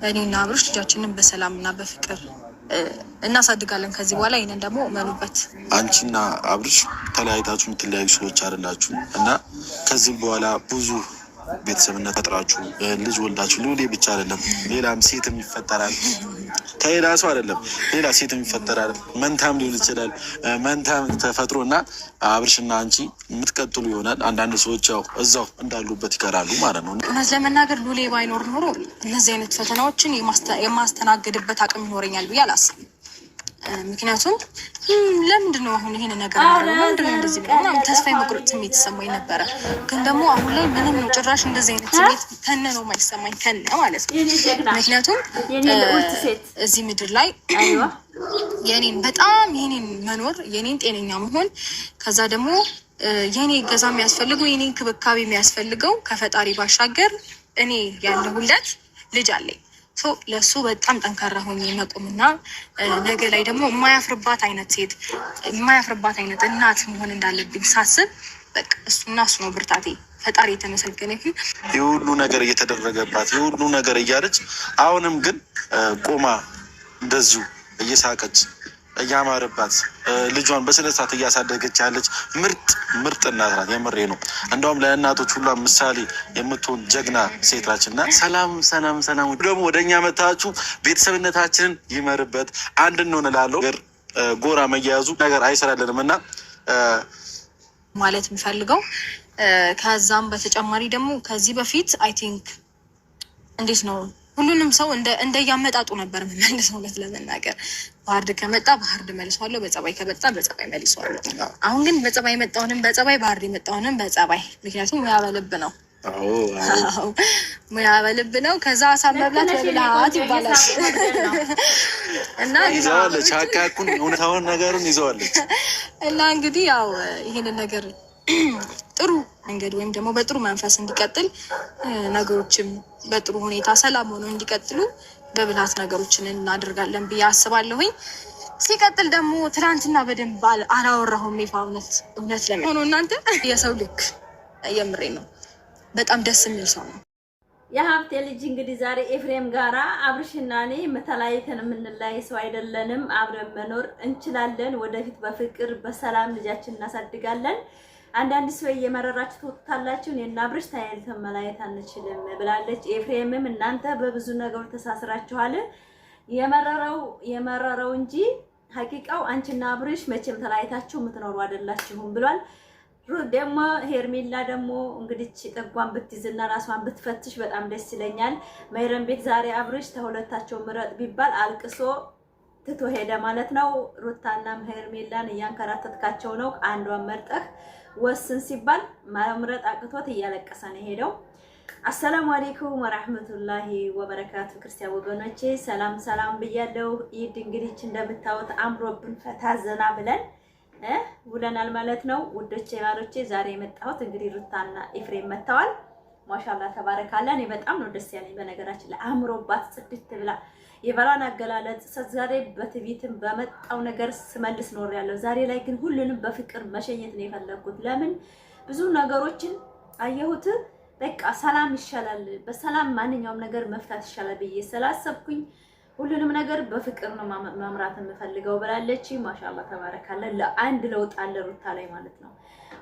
እኔና አብርሽ ልጃችንን በሰላምና በፍቅር እናሳድጋለን ከዚህ በኋላ ይሄንን ደግሞ መኑበት። አንቺና አብርሽ ተለያይታችሁ የምትለያዩ ሰዎች አይደላችሁ እና ከዚህ በኋላ ብዙ ቤተሰብነት ፈጥራችሁ ልጅ ወልዳችሁ ሉሌ ብቻ አይደለም ሌላም ሴትም ይፈጠራል። ከሌላ ሰው አይደለም ሌላ ሴትም ይፈጠራል። መንታም ሊሆን ይችላል። መንታም ተፈጥሮና አብርሽና አንቺ የምትቀጥሉ ይሆናል። አንዳንድ ሰዎች ያው እዛው እንዳሉበት ይቀራሉ ማለት ነው። እውነት ለመናገር ሉሌ ባይኖር ኖሮ እነዚህ አይነት ፈተናዎችን የማስተናገድበት አቅም ይኖረኛል ብዬ አላስብም። ምክንያቱም ለምንድን ነው አሁን ይሄን ነገር ለምንድን ነው እንደዚህ ነው ተስፋ የመቁረጥ ስሜት ይሰማኝ ነበረ። ግን ደግሞ አሁን ላይ ምንም ነው ጭራሽ እንደዚህ አይነት ስሜት ከነ ነው የማይሰማኝ ከነ ማለት ነው። ምክንያቱም እዚህ ምድር ላይ የኔን በጣም የኔን መኖር የኔን ጤነኛ መሆን ከዛ ደግሞ የኔ ገዛ የሚያስፈልገው የኔ እንክብካቤ የሚያስፈልገው ከፈጣሪ ባሻገር እኔ ያለሁለት ልጅ አለኝ። ለሱ በጣም ጠንካራ ሆኜ መቆምና ነገ ላይ ደግሞ የማያፍርባት አይነት ሴት የማያፍርባት አይነት እናት መሆን እንዳለብኝ ሳስብ በቃ እሱና እሱ ነው ብርታቴ። ፈጣሪ የተመሰገነ ይሁን። የሁሉ ነገር እየተደረገባት የሁሉ ነገር እያለች አሁንም ግን ቆማ እንደዚሁ እየሳቀች እያማረባት ልጇን በስነ ስርዓት እያሳደገች ያለች ምርጥ እናት ናት። የምሬ ነው። እንደውም ለእናቶች ሁሉ ምሳሌ የምትሆን ጀግና ሴት ናት። እና ሰላም ደግሞ ወደኛ መታችሁ ቤተሰብነታችንን ይመርበት አንድ እንሆን እላለሁ። ጎራ መያያዙ ነገር አይሰራልንም እና ማለት የሚፈልገው ከዛም በተጨማሪ ደግሞ ከዚህ በፊት አይ ቲንክ እንዴት ነው ሁሉንም ሰው እንደያመጣጡ ነበር መልሰው ለመናገር ባህርድ ከመጣ ባህርድ መልሷለሁ፣ በጸባይ ከመጣ በጸባይ መልሷለሁ። አሁን ግን በጸባይ መጣውንም በጸባይ ባህርድ የመጣውንም በጸባይ ምክንያቱም ያበልብ ነው። ያበልብ ነው። ከዛ ሀሳብ መብላት በብልሃት ይባላል እና ይዘዋለች አካኩን እውነታውን ነገሩን ይዘዋለች እና እንግዲህ ያው ይሄንን ነገር ጥሩ መንገድ ወይም ደግሞ በጥሩ መንፈስ እንዲቀጥል ነገሮችም በጥሩ ሁኔታ ሰላም ሆኖ እንዲቀጥሉ በብልሃት ነገሮችን እናደርጋለን ብዬ አስባለሁኝ። ሲቀጥል ደግሞ ትናንትና በደንብ አላወራሁም። እውነት ለምን እናንተ የሰው ልክ የምሬ ነው በጣም ደስ የሚል ሰው ነው። የሀብቴ ልጅ እንግዲህ ዛሬ ኤፍሬም ጋራ አብርሽና እኔ መተላየተን የምንለያይ ሰው አይደለንም። አብረን መኖር እንችላለን። ወደፊት በፍቅር በሰላም ልጃችን እናሳድጋለን። አንዳንድ ሰው እየመረራችሁ ትወጣላችሁ። እኔና አብርሽ ተያይተን መለያየት አንችልም ብላለች። ኤፍሬምም እናንተ በብዙ ነገር ተሳስራችኋል። የመረረው እንጂ ሀቂቃው አንቺና አብርሽ መቼም ተለያይታችሁ የምትኖሩ አይደላችሁም ብሏል። ደግሞ ሄርሜላ ደግሞ እንግዲህ ጠጓን ብትይዝና ራሷን ብትፈትሽ በጣም ደስ ይለኛል። መይረን ቤት ዛሬ አብርሽ ተሁለታቸው ምረጥ ቢባል አልቅሶ ትቶ ሄደ ማለት ነው። ሩታና ሄርሜላን እያንከራተትካቸው ነው። አንዷን መርጠህ ወስን ሲባል መምረጥ አቅቶት እያለቀሰ ነው ሄደው። አሰላሙ አለይኩም ወራህመቱላሂ ወበረካቱ። ክርስቲያን ወገኖቼ ሰላም ብያለሁ። ይድ እንግዲህ እንደምታዩት አምሮብን ፈታ ዘና ብለን ውለናል ማለት ነው። ውዶቼ ባሎቼ ዛሬ የመጣሁት እንግዲህ ሩታና ኤፍሬም መተዋል። ማሻአላ ተባረካላ። እኔ በጣም ነው ደስ ያለኝ። በነገራችን ላይ አምሮባት ጽድት ብላ የባሏን አገላለጽ ዛሬ በትቪትም በመጣው ነገር ስመልስ ኖር ያለው ዛሬ ላይ ግን ሁሉንም በፍቅር መሸኘት ነው የፈለኩት። ለምን ብዙ ነገሮችን አየሁት። በቃ ሰላም ይሻላል፣ በሰላም ማንኛውም ነገር መፍታት ይሻላል ብዬ ስላሰብኩኝ ሁሉንም ነገር በፍቅር ነው መምራት የምፈልገው ብላለች። ማሻአላ ተባረካለ። ለአንድ ለውጥ አለ ሩታ ላይ ማለት ነው።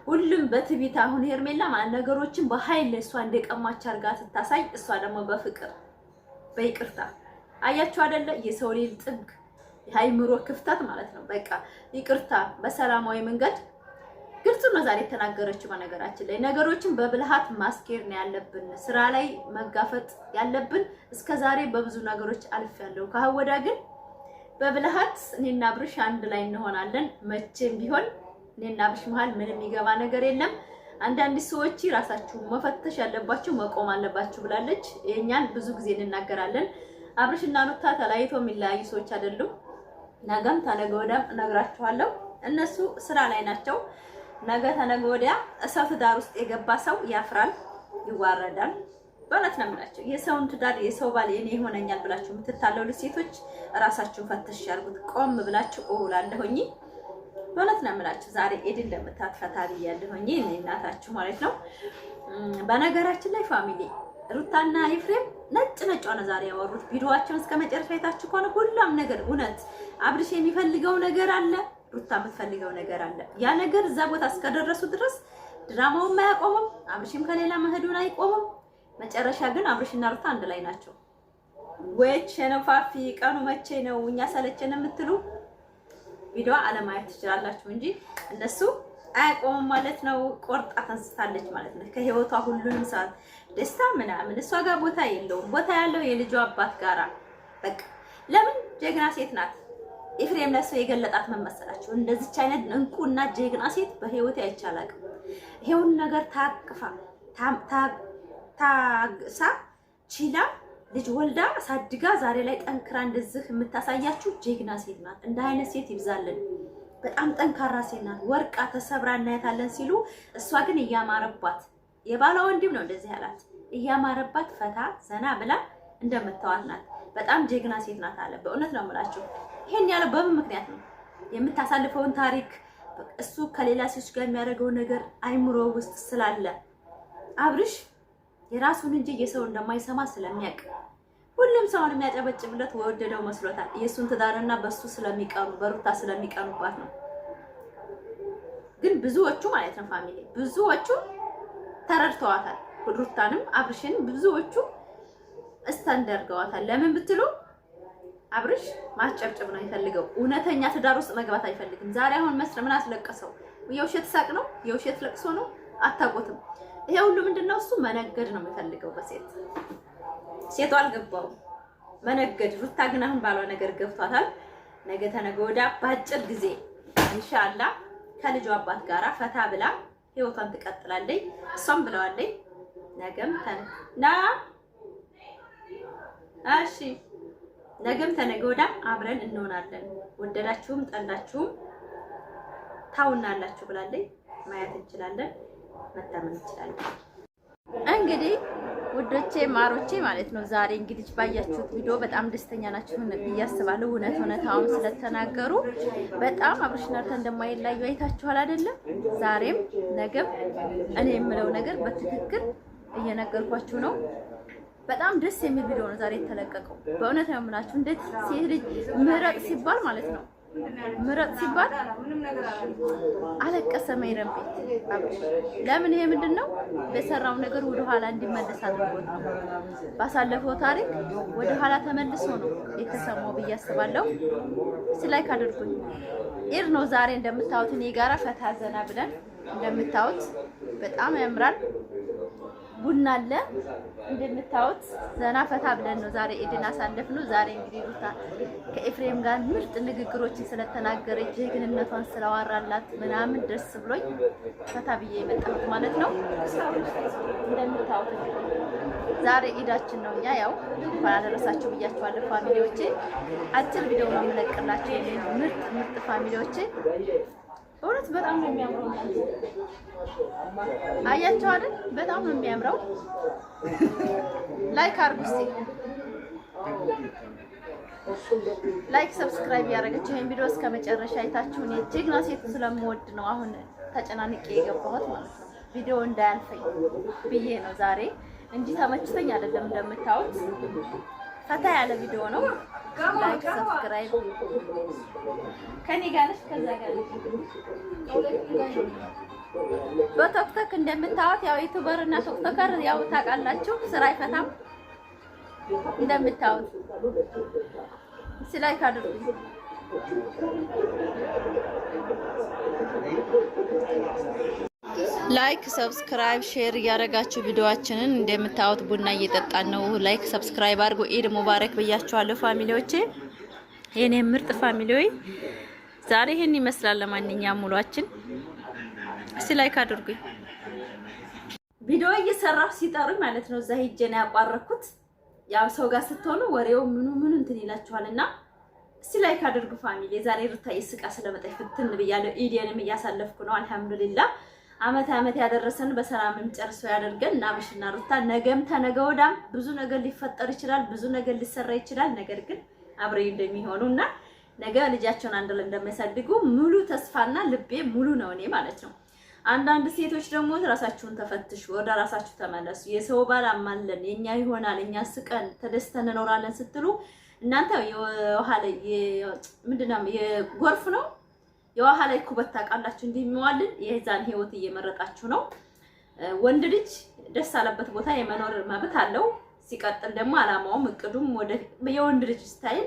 ሁሉም በትቪት አሁን ሄርሜላ ነገሮችን በኃይል እሷ እንደቀማች አርጋ ስታሳይ፣ እሷ ደግሞ በፍቅር በይቅርታ አያችሁ አይደለ? የሰው ልጅ ጥግ ሃይምሮ ክፍተት ማለት ነው። በቃ ይቅርታ በሰላማዊ መንገድ ግልጽ ነው ዛሬ ተናገረችው። በነገራችን ላይ ነገሮችን በብልሃት ማስኬድ ነው ያለብን፣ ስራ ላይ መጋፈጥ ያለብን። እስከ ዛሬ በብዙ ነገሮች አልፌያለሁ። ከወዳ ግን በብልሃት እኔና አብርሽ አንድ ላይ እንሆናለን። መቼም ቢሆን እኔና አብርሽ መሃል ምንም ይገባ ነገር የለም። አንዳንድ ሰዎች ራሳችሁ መፈተሽ ያለባችሁ መቆም አለባችሁ ብላለች። የኛን ብዙ ጊዜ እንናገራለን። አብርሽና ሩታ ተለያይቶ የሚለያዩ ሰዎች አይደሉም። ነገም ተነገ ወዲያም እነግራችኋለሁ። እነሱ ስራ ላይ ናቸው። ነገ ተነገ ወዲያ እሰው ትዳር ውስጥ የገባ ሰው ያፍራል፣ ይዋረዳል። በእውነት ነው የምላችሁ። የሰውን ትዳር የሰው ባል የኔ ይሆነኛል ብላችሁ የምትታለሉ ሴቶች ራሳችሁ ፈትሽ ያርጉት። ቆም ብላችሁ እውላለሁኝ። በእውነት ነው የምላችሁ። ዛሬ ኤድን ለምታትፈታ ብያለሁኝ እኔ እናታችሁ ማለት ነው። በነገራችን ላይ ፋሚሊ ሩታና ኤፍሬም ነጭ ነጫው ነው ዛሬ ያወሩት። ቪዲዮአቸውን እስከ መጨረሻ አይታችሁ ከሆነ ሁሉም ነገር እውነት አብርሽ የሚፈልገው ነገር አለ፣ ሩታ የምትፈልገው ነገር አለ። ያ ነገር እዛ ቦታ እስከደረሱ ድረስ ድራማውን አያቆምም፣ አብርሽም ከሌላ መሄዱን አይቆምም። መጨረሻ ግን አብርሽና ሩታ አንድ ላይ ናቸው። ወይች ሸነፋፊ ቀኑ መቼ ነው እኛ ሰለቸን የምትሉ ቪዲዮ አለማየት ትችላላችሁ እንጂ እነሱ አያቆምም ማለት ነው። ቆርጣ ተንስታለች ማለት ነው ከህይወቷ ሁሉንም ሰዓት ደስታ ምናምን እሷ ጋር ቦታ የለውም። ቦታ ያለው የልጇ አባት ጋራ በቃ ለምን ጀግና ሴት ናት። ኤፍሬም ለሱ የገለጣት መመሰላችሁ እንደዚች አይነት እንቁና ጀግና ሴት በህይወቴ አይቻላቅም። ይሄውን ነገር ታቅፋ ታግሳ ቺላ ልጅ ወልዳ ሳድጋ ዛሬ ላይ ጠንክራ እንደዚህ የምታሳያችሁ ጀግና ሴት ናት። እንደ አይነት ሴት ይብዛልን። በጣም ጠንካራ ሴት ናት። ወርቃ ተሰብራ እናያታለን ሲሉ እሷ ግን እያማረባት የባሏ ወንድም ነው እንደዚህ ያላት እያማረባት ፈታ ዘና ብላ እንደምታዋት ናት። በጣም ጀግና ሴት ናት አለ። በእውነት ነው የምላችሁ። ይሄን ያለው በምን ምክንያት ነው? የምታሳልፈውን ታሪክ እሱ ከሌላ ሴቶች ጋር የሚያደርገው ነገር አይምሮ ውስጥ ስላለ አብርሽ የራሱን እንጂ የሰው እንደማይሰማ ስለሚያውቅ ሁሉም ሰውን የሚያጨበጭብለት ወደደው መስሎታል። የሱን ትዳርና በሱ ስለሚቀኑ በሩታ ስለሚቀኑባት ነው። ግን ብዙዎቹ ማለት ነው ፋሚሊ ብዙዎቹ ተረድተዋታል። ሩታንም አብርሽን ብዙዎቹ እስተንደርገዋታል። ለምን ብትሉ አብርሽ ማስጨብጨብ ነው የሚፈልገው። እውነተኛ ትዳር ውስጥ መግባት አይፈልግም። ዛሬ አሁን መስረ ምን አስለቀሰው? የውሸት ሳቅ ነው? የውሸት ለቅሶ ነው? አታውቁትም። ይሄ ሁሉ ምንድነው? እሱ መነገድ ነው የሚፈልገው በሴት ሴቷ አልገባውም መነገድ። ሩታ ግን አሁን ባለው ነገር ገብቷታል። ነገ ተነገ ወዲያ በአጭር ጊዜ ኢንሻአላህ ከልጇ አባት ጋራ ፈታ ብላ ህይወቷን ትቀጥላለች። እሷም ብለዋለች ነገም እሺ ነገም ተነገ ወዲያ አብረን እንሆናለን፣ ወደዳችሁም ጠላችሁም ታውናላችሁ ብላለች። ማየት እንችላለን፣ መታመን እንችላለን። እንግዲህ ውዶቼ ማሮቼ ማለት ነው ዛሬ እንግዲህ ባያችሁት ቪዲዮ በጣም ደስተኛ ናችሁ ብዬ አስባለሁ። እውነታውን ስለተናገሩ በጣም አብርሽና ሩታ እንደማይለያዩ አይታችኋል አይደለም? ዛሬም ነገም እኔ የምለው ነገር በትክክል እየነገርኳችሁ ነው። በጣም ደስ የሚል ቪዲዮ ነው ዛሬ የተለቀቀው። በእውነት ነው የምላችሁ። እንዴት ሴት ልጅ ምረጥ ሲባል ማለት ነው ምረጥ ሲባል አለቀሰ መይረም ቤት አብርሽ። ለምን? ይሄ ምንድነው በሰራው ነገር ወደ ኋላ እንዲመለስ አድርጎት ነው። ባሳለፈው ታሪክ ወደ ኋላ ተመልሶ ነው የተሰማው ብዬ አስባለሁ። ስላይክ አድርጉኝ። ኢር ነው ዛሬ እንደምታዩት እኔ ጋራ ፈታ ዘና ብለን እንደምታዩት በጣም ያምራል። ቡና አለ እንደምታዩት ዘና ፈታ ብለን ነው ዛሬ ኢድን አሳለፍነው። ዛሬ እንግዲህ ሩታ ከኤፍሬም ጋር ምርጥ ንግግሮችን ስለተናገረች ጀግንነቷን ስለዋራላት ምናምን ደስ ብሎኝ ፈታ ብዬ የመጣሁት ማለት ነው። እንደምታዩት ዛሬ ኢዳችን ነው። እኛ ያው እንኳን አደረሳችሁ ብያችኋለሁ ፋሚሊዎቼ። አጭር ቪዲዮ ነው የምለቅላችሁ ምርጥ ፋሚሊዎቼ። በእውነት በጣም ነው የሚያምረው። አያችሁ አይደል? በጣም ነው የሚያምረው። ላይክ አድርጉ እስቲ። ላይክ ሰብስክራይብ ያደረጋችሁ ይሄን ቪዲዮ እስከ መጨረሻ አይታችሁ እኔ ጀግና ሴት ስለምወድ ነው አሁን ተጨናንቄ የገባሁት ማለት ነው። ቪዲዮ እንዳያልፈኝ ብዬ ነው ዛሬ እንጂ ተመችቶኝ አይደለም። እንደምታዩት ፈታ ያለ ቪዲዮ ነው። ላይክ ሰብስክራይብ ከኔ ጋር ነሽ ከዛ ጋር በቶክቶክ እንደምታዩት ያው ዩቲዩበር እና ቶክቶከር ያው ታውቃላችሁ ስራ አይፈታም። እንደምታዩት ላይክ አድርጉ። ላይክ ሰብስክራይብ ሼር እያደረጋችሁ ቪዲዮአችንን እንደምታዩት ቡና እየጠጣን ነው። ላይክ ሰብስክራይብ አድርጉ። ኢድ ሙባረክ ብያችኋለሁ ፋሚሊዎቼ፣ የኔ ምርጥ ፋሚሊዎች። ዛሬ ይሄን ይመስላል። ለማንኛውም ሙሏችን እስቲ ላይክ አድርጉኝ። ቪዲዮ እየሰራሁ ሲጠሩኝ ማለት ነው እዛ ሄጄ ነው ያቋረኩት። ያው ሰው ጋር ስትሆኑ ወሬው ምኑ እንትን ይላችኋልና እስቲ ላይክ አድርጉ ፋሚሊ። ዛሬ ሩታ ይስቃ ስለመጣች ፍትን ብያለሁ። ኢዲየንም እያሳለፍኩ ነው አልሐምዱሊላህ። አመት ያደረሰን በሰላም እንጨርሶ ያደርገን እና አብርሽና ሩታ ነገም ተነገ ወዲያም ብዙ ነገር ሊፈጠር ይችላል፣ ብዙ ነገር ሊሰራ ይችላል። ነገር ግን አብረው እንደሚሆኑና ነገ ልጃቸውን አንድ ላይ እንደሚያሳድጉ ሙሉ ተስፋና ልቤ ሙሉ ነው እኔ ማለት ነው። አንዳንድ ሴቶች ደግሞ ራሳችሁን ተፈትሹ፣ ወደ ራሳችሁ ተመለሱ። የሰው ባል አማለን የኛ ይሆናል እኛ ስቀን ተደስተን እንኖራለን ስትሉ እናንተ የውሃ ላይ ምንድነው የጎርፍ ነው የውሃ ላይ ኩበት ታውቃላችሁ እንደሚዋልን የዛን ህይወት እየመረጣችሁ ነው። ወንድ ልጅ ደስ አለበት ቦታ የመኖር መብት አለው። ሲቀጥል ደግሞ አላማውም እቅዱም ወደ የወንድ ልጅ ስታይል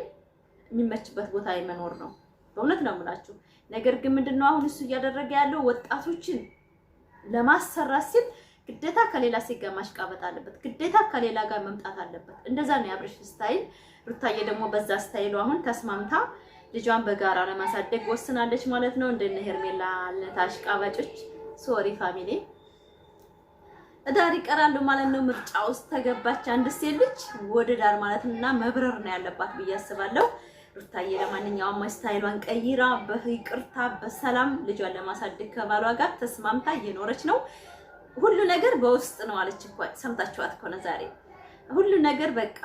የሚመችበት ቦታ የመኖር ነው። በእውነት ነው የምላችሁ። ነገር ግን ምንድነው አሁን እሱ እያደረገ ያለው ወጣቶችን ለማሰራት ሲል ግዴታ ከሌላ ሴት ጋር ማሽቃበጥ አለበት፣ ግዴታ ከሌላ ጋር መምጣት አለበት። እንደዛ ነው የአብርሽ ስታይል። ሩታዬ ደግሞ በዛ ስታይሉ አሁን ተስማምታ ልጇን በጋራ ለማሳደግ ወስናለች ማለት ነው። እንደነ ሄርሜላ ለታሽቃባጮች ሶሪ ፋሚሊ ዳር ይቀራሉ ማለት ነው። ምርጫ ውስጥ ተገባች አንድ ሴት ልጅ ወደ ዳር ማለትና መብረር ነው ያለባት ብዬ አስባለሁ። ሩታዬ ለማንኛውም ስታይሏን ቀይራ በይቅርታ በሰላም ልጇን ለማሳደግ ከባሏ ጋር ተስማምታ እየኖረች ነው። ሁሉ ነገር በውስጥ ነው አለች እኮ ሰምታችኋት ከሆነ ዛሬ ሁሉ ነገር በቃ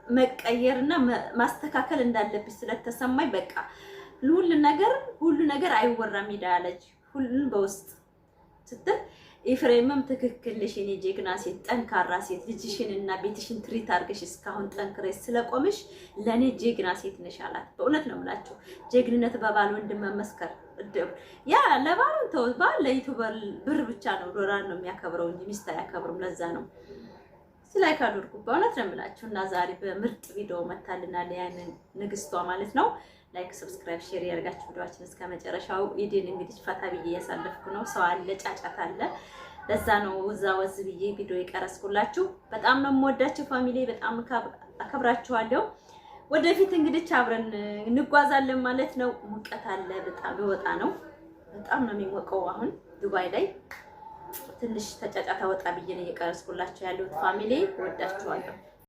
መቀየርና ማስተካከል እንዳለብሽ ስለተሰማኝ በቃ ሁሉ ነገር አይወራም ይዳለች ሁሉን በውስጥ ስትል ኢፍሬምም ትክክል ነሽ የኔ ጀግና ሴት ጠንካራ ሴት ልጅሽን እና ቤትሽን ትሪት አድርገሽ እስካሁን ጠንክረሽ ስለቆምሽ ለኔ ጀግና ሴት ነሽ አላት። በእውነት ነው የምላችሁ ጀግንነት በባል ወንድ መመስከር ያ ለባሉ ተው ባል ለዩቲዩበር ብር ብቻ ነው ዶላር ነው የሚያከብረው እንጂ ሚስት አያከብርም። ለዛ ነው ስላይክ አድርጉ። በእውነት ነው የምላችሁ እና ዛሬ በምርጥ ቪዲዮ መታልናል ያንን ንግስቷ ማለት ነው። ላይክ ሰብስክራይብ ሼር ያርጋችሁ ቪዲዮአችን እስከ መጨረሻው። ኢዲን እንግዲህ ፈታ ብዬ ያሳለፍኩ ነው። ሰው አለ ጫጫታ አለ። ለዛ ነው ወዝ ብዬ ቪዲዮ የቀረስኩላችሁ። በጣም ነው የምወዳችሁ ፋሚሊ፣ በጣም አከብራችኋለሁ። ወደፊት እንግዲህ አብረን እንጓዛለን ማለት ነው። ሙቀት አለ በጣም ወጣ ነው። በጣም ነው የሚሞቀው አሁን ዱባይ ላይ። ትንሽ ተጫጫታ ወጣ ብዬ ነው የቀረስኩላችሁ ያለሁት ፋሚሊ። ወዳችኋለሁ።